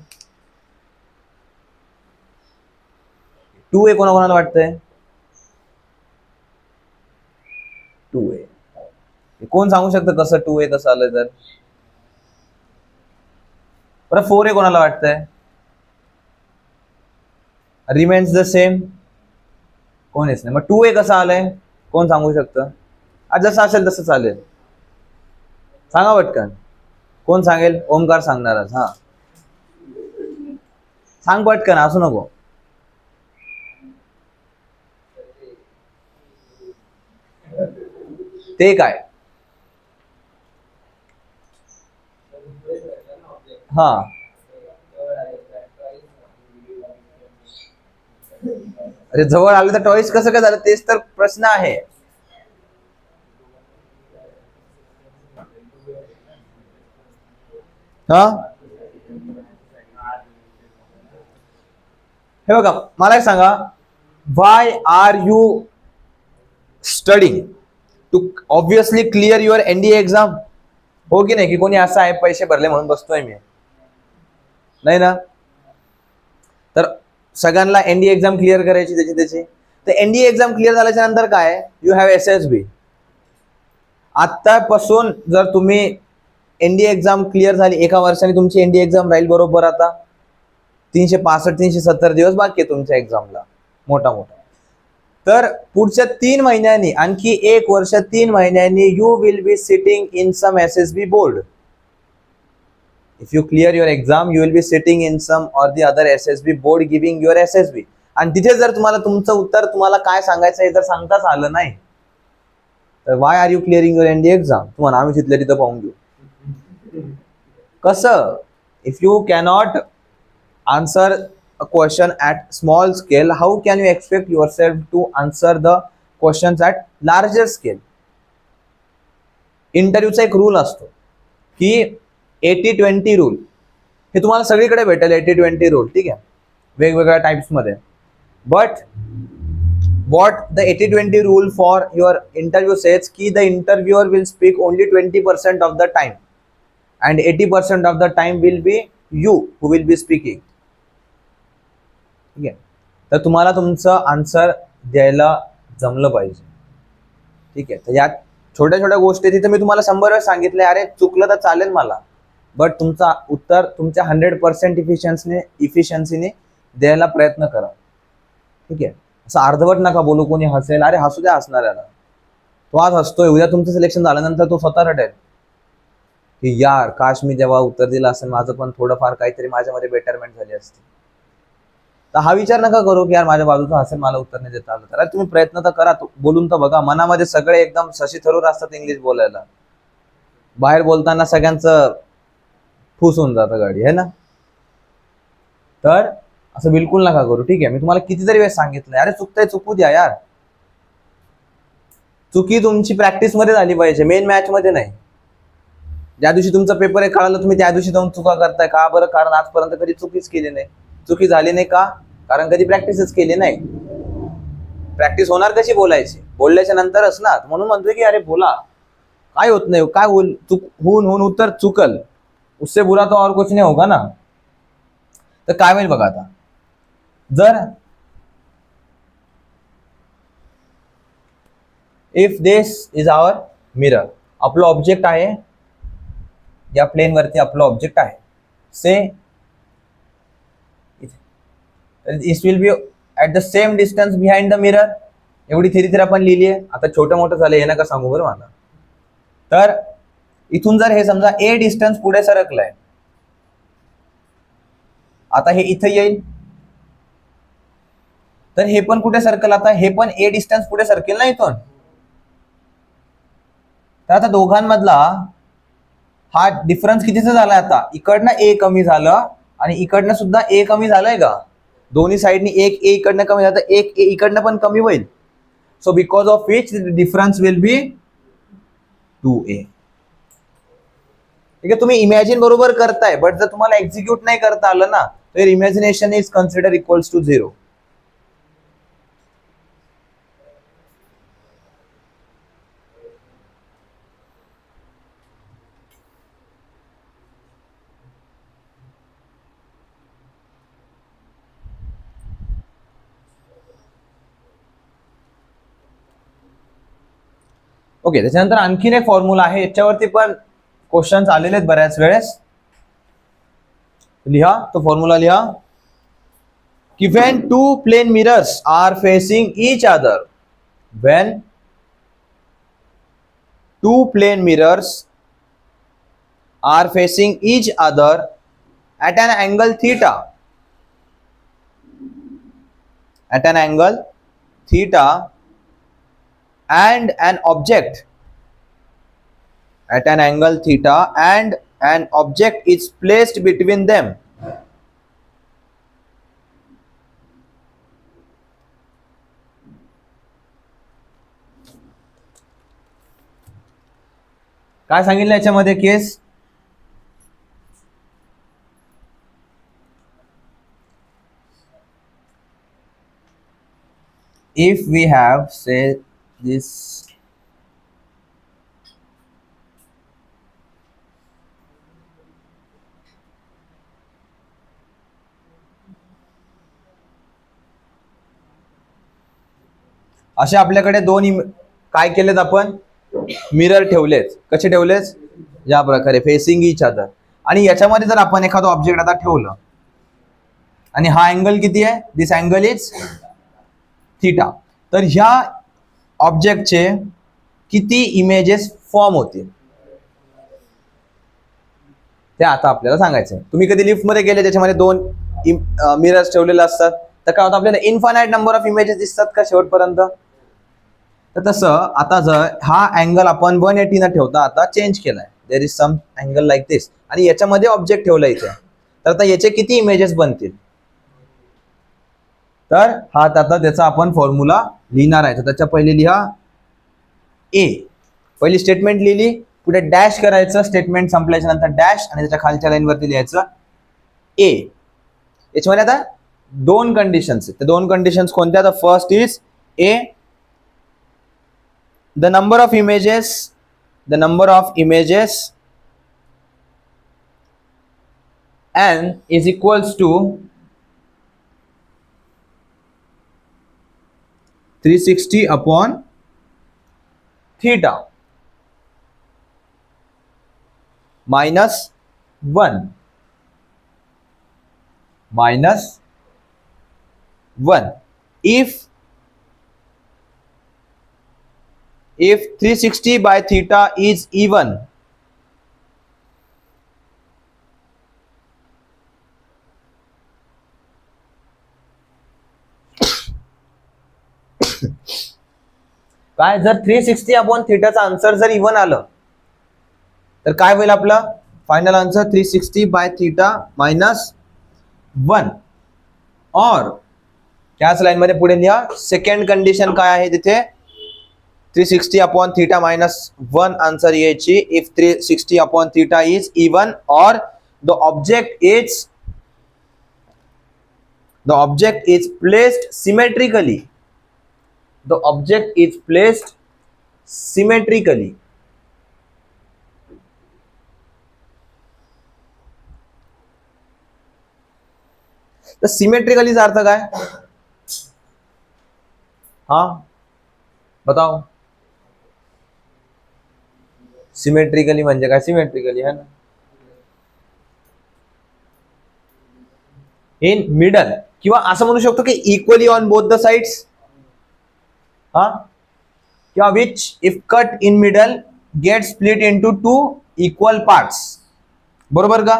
2A कोणाला वाटतंय? 2A. कोण सांगू शकतं कसं 2A कसं आलंय? तर बरं 4A कोणाला वाटतंय? रिमेन्स द सेम, कोणीच नाही. मग 2A कसं आलंय कोण सांगू शकतं? जसं असेल तसं चालेल, सांगा पटकन. कोण सांगेल? ओमकार सांगणारच. हा, सांग पटकन, असू नको. ते काय? हा, अरे जवळ आलं तर टॉईस कसं काय झालं, तेच तर प्रश्न आहे. हा, हे बघा मला एक सांगा, why are you studying? To obviously clear your NDA exam, हो की नाही? की कोणी असं आहे पैसे भरले म्हणून बसतोय मी? नाही ना. तर सगळ्यांना एनडीए एक्झाम क्लिअर करायची त्याची. तर एनडीए एक्झाम क्लिअर झाल्याच्या नंतर काय, यू हॅव एसएसबी. आतापासून जर तुम्ही एनडीए एक्झाम क्लिअर झाली, एका वर्षाने तुमची एनडीए एक्झाम राहील बरोबर. आता 365 370 दिवस बाकी आहे तुमच्या एक्झामला, मोठा. तर पुढच्या 3 महिन्यांनी, आणखी 1 वर्ष 3 महिन्यांनी, you will be sitting in some SSB board. If you clear your exam, you will be sitting in some or the other SSB board giving your SSB. आणि तिथे जर तुम्हाला तुमचं उत्तर तुम्हाला काय सांगायचं हे जर सांगताच आलं नाही, तर why are you clearing your NDA exam, तुम्हाला आम्ही तिथल्या तिथं पाहून घेऊ. कसं? If you cannot answer a question at small scale, how can you expect yourself to answer the questions at larger scale? इंटरव्ह्यूचा एक रूल असतो की 80-20 रूल, हे तुम्हाला सगळीकडे भेटेल. 80-20 रूल, ठीक आहे, वेगवेगळ्या टाइप्स मध्ये. But what the 80-20 rule for your interview says की the interviewer will speak only 20% of the time and 80% of the time will be you who will be speaking. ठीक आहे, तर तुम्हाला तुमचं आन्सर द्यायला जमलं पाहिजे. ठीक आहे, तर या छोट्या छोट्या गोष्टी तिथे मी तुम्हाला 100 वेळेस सांगितले, अरे चुकलं तर चालेल मला, बट तुमचा उत्तर तुमच्या 100% इफिशियन्सीने द्यायला प्रयत्न करा. ठीक आहे, असं अर्धवट नका बोलू. कोणी हसेल, अरे हसू द्या हसणाऱ्याला, तो आज हसतोय, उद्या तुमचं सिलेक्शन झाल्यानंतर तो स्वतः रडेल की यार काश मी जेव्हा उत्तर दिलं असेल, माझं पण थोडंफार काहीतरी माझ्यामध्ये बेटरमेंट झाली असती. तर हा विचार नका करू की यार माझ्या बाजूचा हसेल, मला उत्तर नाही देता आलं. तर तुम्ही प्रयत्न तर करा, बोलून तर बघा. मनामध्ये सगळे एकदम शशी थरूर असतात इंग्लिश बोलायला, बाहेर बोलताना सगळ्यांचं फुस होऊन जातं गाडी, है ना. तर असं बिलकुल नका करू. ठीक आहे, मी तुम्हाला कितीतरी वेळेस सांगितलंय, अरे चुकतंय चुकू द्या यार. चुकी तुमची प्रॅक्टिस मध्ये झाली पाहिजे, मेन मॅच मध्ये नाही. ज्या दिवशी तुमचा पेपर आहे कळालं, तुम्ही त्या दिवशी जाऊन चुका करताय का बरं? कारण आजपर्यंत कधी चुकीच केली नाही. चुकी झाली नाही का? कारण कधी प्रॅक्टिसच केली नाही. प्रॅक्टिस होणार कशी बोलायची? बोलल्याच्या नंतरच ना. म्हणून म्हणतोय की अरे बोला, काय होत नाही, काय होऊन उत्तर चुकल, उससे बुरा तो और कुछ नहीं होगा ना. तर काय होईल बघा आता, जर if this is our mirror, आपलं ऑब्जेक्ट आहे, या प्लेन वरती आपलं ऑब्जेक्ट आहे, say it will be at the same distance behind the mirror. एवढी थिरी आपण लिहिली आहे. आता छोटं मोठं झालं हे नका सांगू बरं मला. तर इथून जर हे समजा ए डिस्टन्स पुढे सरकलंय, आता हे इथं येईल, तर हे पण कुठे सरकल? आता हे पण ए डिस्टन्स पुढे सरकेल ना इथून. तर आता दोघांमधला हा डिफरन्स कितीचा झालाय? आता इकडनं ए कमी झालं आणि इकडनं सुद्धा ए कमी झालंय का? दोन्ही साइडनी एक ए इकडनं कमी झालं, एक ए इकडनं पण कमी होईल. So because of which difference will be 2a. ठीक आहे, तुम्ही इमॅजिन बरोबर करताय, बट जर तुम्हाला एक्झिक्यूट नाही करता आलं ना, तर imagination is consider equals to 0. Okay, त्याच्यानंतर आणखीन एक फॉर्म्युला आहे, याच्यावरती पण क्वेश्चन्स आलेले आहेत बऱ्याच वेळेस. लिहा तो फॉर्म्युला, लिहा की when two plane mirrors are facing each other, when two plane mirrors are facing each other at an angle theta, and an object at an angle theta and an object is placed between them. काय सांगितलं याच्यामध्ये case? If we have say this असे आपल्याकडे दोन काय केलेत आपण, mirror ठेवलेत. कसे ठेवलेत? या प्रकारे फेसिंग इच अदर. आणि याच्यामध्ये जर आपण एखादं ऑब्जेक्ट आता ठेवलं आणि हा अँगल किती आहे, दिस अँगल इज थीटा, तर ह्या ऑब्जेक्टचे किती इमेजेस फॉर्म होतील ते आता आपल्याला सांगायचं आहे. तुम्ही कधी लिफ्ट मध्ये गेले त्याच्यामध्ये दोन मिरर्स ठेवलेले असतात, तर काय होतं आपल्याला इन्फायनाइट नंबर ऑफ इमेजेस दिसतात का शेवटपर्यंत? तर तसं आता जर हा अँगल आपण 180 न ठेवता आता चेंज केलाय, there is some angle like this, आणि याच्यामध्ये ऑब्जेक्ट ठेवला इथे, तर आता याचे किती इमेजेस बनतील? तर हा आता त्याचा आपण फॉर्म्युला लिहिणार आहे. तर त्याच्या पहिले लिहा ए, पहिली स्टेटमेंट लिहिली, पुढे डॅश करायचं, स्टेटमेंट संपल्याच्या नंतर डॅश, आणि त्याच्या खालच्या लाईन वरती लिहायचं ए. याच्यामध्ये आता दोन कंडिशन्स आहेत. दोन कंडिशन्स कोणत्या? The first is a, the number of images n is equals to 360 upon theta minus 1 if 360 by theta is even, काय जर 360 अपॉन थीटाचा आन्सर जर इवन आलं तर काय होईल आपलं final answer? 360 by theta minus 1. और त्याच लाईन मध्ये पुढे लिहा सेकंड कंडिशन काय आहे तिथे? 360 upon theta minus 1 आंसर यायची if 360 upon theta is even or the object is placed symmetrically. The object is placed symmetrically. तर सिमेट्रिकली चा अर्थ काय? हा बताओ. सिमेट्रिकली म्हणजे काय? सिमेट्रिकली है ना, इन मिडल, किंवा असं म्हणू शकतो की equally on both the sides. हा, किंवा which if cut in middle get split into 2 equal parts. बरोबर का?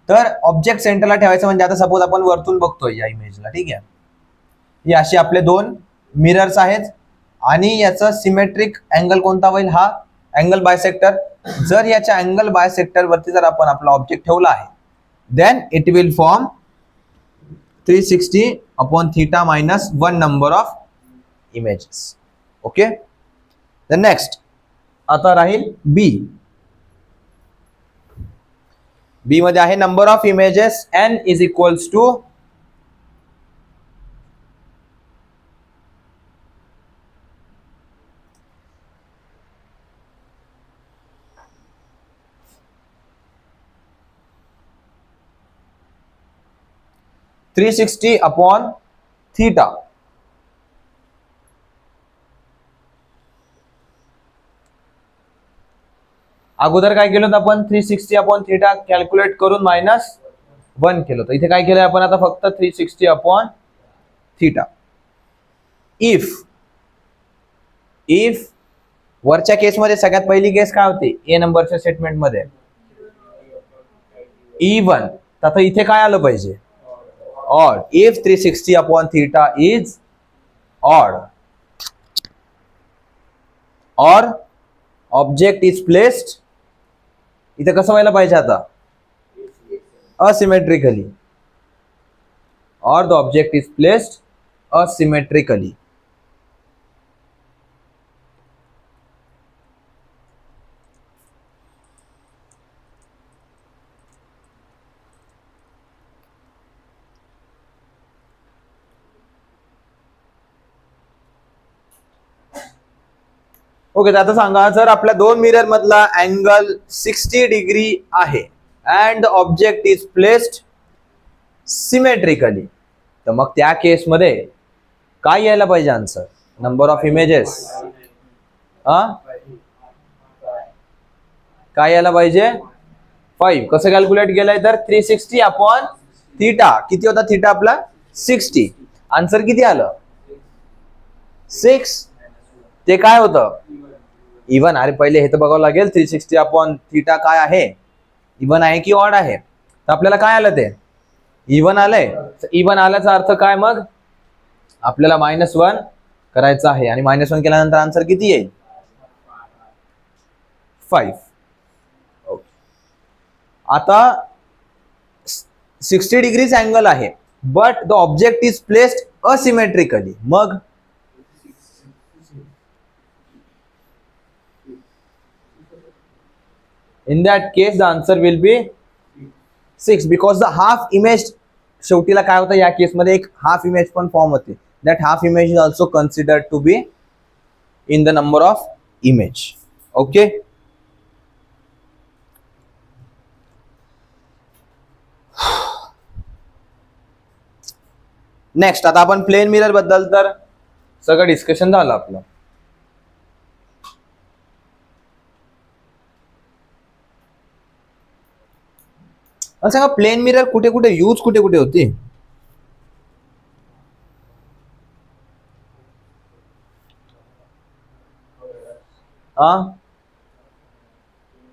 तर ऑब्जेक्ट सेंटरला ठेवायचं म्हणजे आता सपोज आपण वरतून बघतोय या इमेजला, ठीक आहे, हे असे आपले दोन मिरर्स आहेत आणि याचा सिमेट्रिक अँगल कोणता होईल? हा अँगल बायसेक्टर. जर याच्या अँगल बायसेक्टर वरती जर आपण आपला ऑब्जेक्ट ठेवला आहे, then it will form 360 upon theta minus 1 number of images. Okay, the next आता राहील बी. बी मध्ये आहे number of images n is equals to 360 upon theta. अगोदर काय केलं आपण? 360 अपॉन थीटा कॅल्क्युलेट करून -1 केलं. तर इथे काय केलंय आपण आता? फक्त 360 अपॉन थीटा. इफ वरच्या केसमध्ये सगळ्यात पहिली केस काय होती? ए नंबरच्या स्टेटमेंट मध्ये इवन. तर आता इथे काय आलं पाहिजे? Odd. If 360 upon theta is odd, और ऑब्जेक्ट इज प्लेस्ड, इथे कसं व्हायला पाहिजे आता, असिमेट्रिकली, और the object is placed asymmetrically. Okay, तर आता सांगा, जर आपल्या दोन मिरर मधला अँगल 60 डिग्री आहे and object is placed symmetrically, तर मग त्या केसमध्ये काय यायला पाहिजे आन्सर, नंबर ऑफ इमेजेस. काय यायला पाहिजे, 5. कसं कॅल्क्युलेट केलंय तर 360 अपॉन थीटा. किती होता थीटा आपला, 60. आन्सर किती आलं, 6. ते काय होतं, इवन. अरे पहिले हे तर बघावं लागेल 360 अपॉन थीटा काय आहे, इवन आहे की ऑड आहे. तर आपल्याला काय आलं, ते इवन आलंय. इवन आल्याचा अर्थ काय, मग आपल्याला -1 करायचं आहे आणि -1 केल्यानंतर आन्सर किती येईल, 5. ओके, आता 60 डिग्रीज अँगल आहे but the object is placed asymmetrically, मग in that case the answer will be 6 because the half image, शेवटीला काय होतं या केस मध्ये, एक हाफ इमेज पण फॉर्म होते. that half image is also considered to be in the number of image. okay, next आता आपण प्लेन मिरर बद्दल तर सगळं डिस्कशन झालं आपलं. सांगा प्लेन मिरर कुठे कुठे यूज कुठे कुठे होती.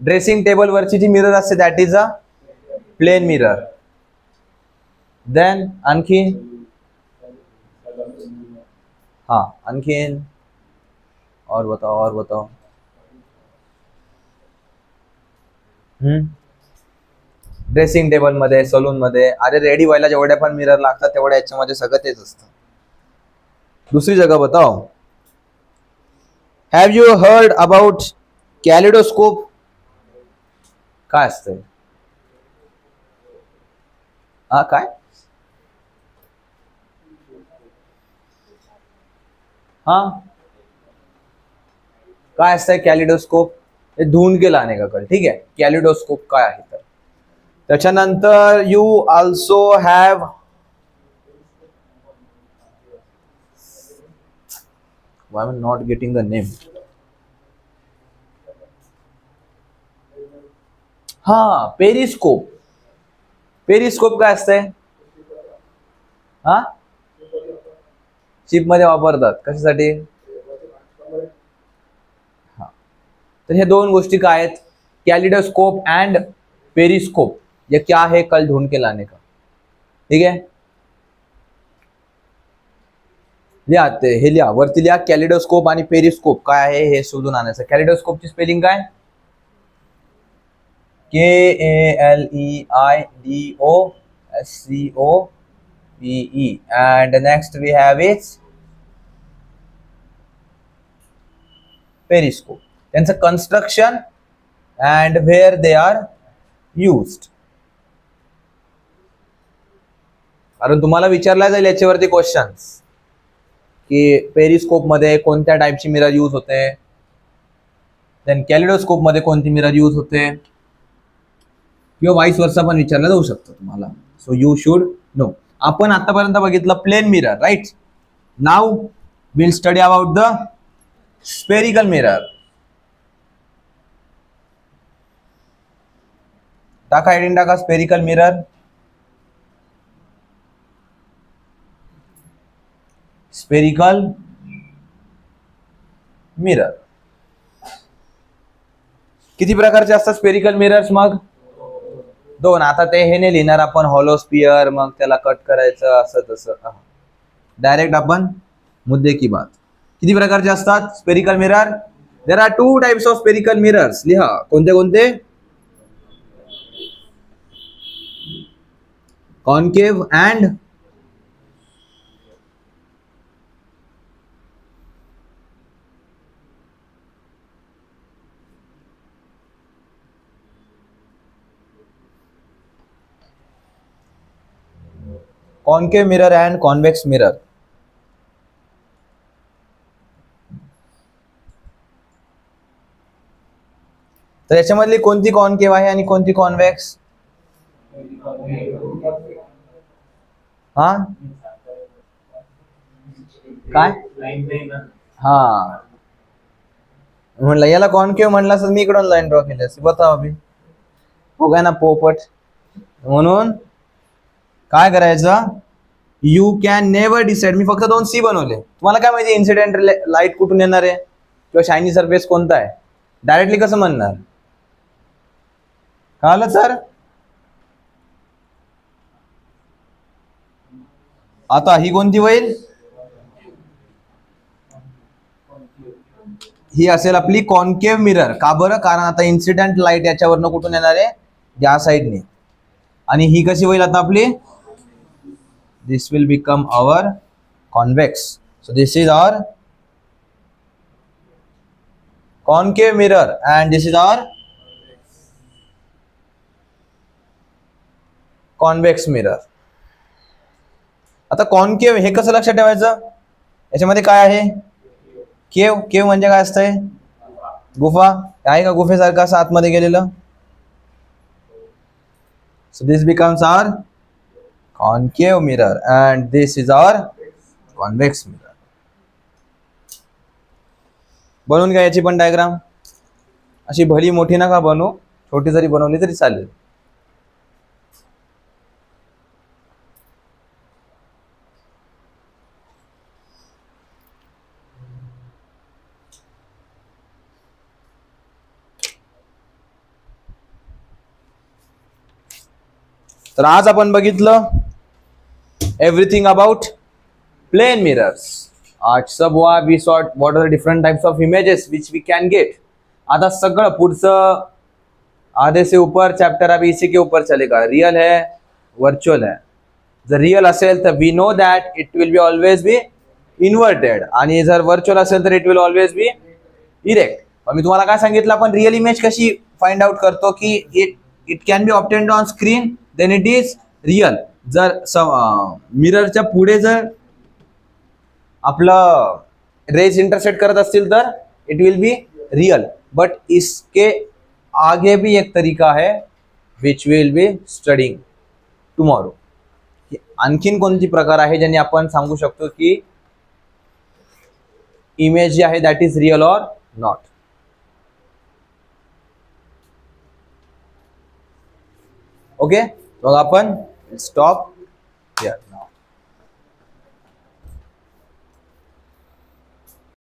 ड्रेसिंग टेबल वरची जी मिरर असते that is a plane mirror. Then आणखी आणखीन और बताओ. ड्रेसिंग टेबल मध्ये, सलून मध्ये, अरे रेडी व्हायला जेवढे पण मिरर लागतात तेवढ्या याच्यामध्ये सगळं तेच असतं. दुसरी जगह बताओ, have you heard about kaleidoscope. काय असतंय, काय, काय असतंय कॅलिडोस्कोप, हे धुवून के लाने का कल. ठीक आहे, कॅलिडोस्कोप काय आहे तर त्याच्यानंतर you also have Y am not getting the name. Periscope. Periscope काय असतंय, शिप मध्ये वापरतात कशासाठी. तर हे दोन गोष्टी काय आहेत, कॅलिडोस्कोप अँड पेरिस्कोप. ये क्या है, कल ढूंढ के लाने का. ठीक आहे, लिहा हे लिहा वरती लिहा, कॅलिडोस्कोप आणि पेरिस्कोप काय आहे हे शोधून आणायचं. कॅलिडोस्कोपची स्पेलिंग काय, KALEIDOSCOPE and next we have is periscope. त्यांचं construction and where they are used. कारण तुम्हाला विचारला जाईल याच्यावरती क्वेश्चन्स की पेरिस्कोप मध्ये कोणत्या टाइपची मिरर यूज होते, देन कॅलिडोस्कोप मध्ये कोणती मिरर यूज होते, किंवा वाईस वर्सा पण विचारला जाऊ शकतो तुम्हाला. So you should know. आपण आतापर्यंत बघितलं plane mirror, right. Now will study about the spherical mirror. टाका हेडिंग टाका, स्पेरिकल मिरर. स्पेरिकल मिरर किती प्रकारचे असतात स्पेरिकल मिरर्स, मग 2. आता ते हे नाही लिहिणार आपण हॉलो स्पियर, मग त्याला कट करायचं असं तसं. डायरेक्ट आपण मुद्दे की बात. किती प्रकारचे असतात spherical mirror, there are two types of spherical mirrors. लिहा कोणते कोणते. Concave and concave mirror and convex mirror. तर याच्यामधली कोणती कॉन्केव आहे आणि कोणती कॉन्व्हेक्स. हा काय. हा म्हणलं याला कॉन्केव म्हणला तर मी इकडून लाईन ड्रॉ केली असती. बताव अभि हो काय ना पोपट. म्हणून काय करायचं. You can never decide. मी फक्त 2 सी बनवले. तुम्हाला काय माहिती इन्सिडेंट लाईट कुठून येणार आहे किंवा शायनी सरफेस कोणता आहे. डायरेक्टली कसं म्हणणार. कळलं सर. आता ही कोणती होईल. ही असेल आपली कॉन्केव मिरर. का बरं. कारण आता इन्सिडेंट लाईट याच्यावरनं कुठून येणार आहे. या साईडने. आणि ही कशी होईल आता आपली. This will become our convex. So this is our concave mirror and this is our convex mirror. आता कॉन्केव हे कसं लक्षात ठेवायचं. याच्यामध्ये काय आहे. केव. केव म्हणजे काय असतंय. गुफा आहे का. गुफेसारखं असं आतमध्ये गेलेलं. So this becomes our concave mirror and this is our convex mirror. बनवून घ्या याची पण डायग्राम. अशी भली मोठी नका बनवू. छोटी जरी बनवली तरी चालेल. तर आज आपण बघितलं एव्हरीथिंग अबाउट प्लेन मिरर्स. आज सब we sought what are different types of images which we can get. आता सगळं पुढचं आधे से ऊपर चैप्टर अभी इसी के ऊपर चलेगा. रियल है वर्चुअल है. जर रियल असेल तर we know that it will be always be inverted आणि जर वर्चुअल असेल तर it will always be erect. मी तुम्हाला काय सांगितलं आपण रियल इमेज कशी फाइंड आउट करतो की it can be obtained on screen then it is real. जर मिररच्या पुढे जर आपलं रेज इंटरसेक्ट करत असतील तर it will be real. But इसके आगे भी एक तरीका है which will be studying tomorrow. आणखीन कोणती प्रकार आहे ज्याने आपण सांगू शकतो की इमेज जी आहे that is real or not. Okay मग आपण स्टॉप हियर नाउ.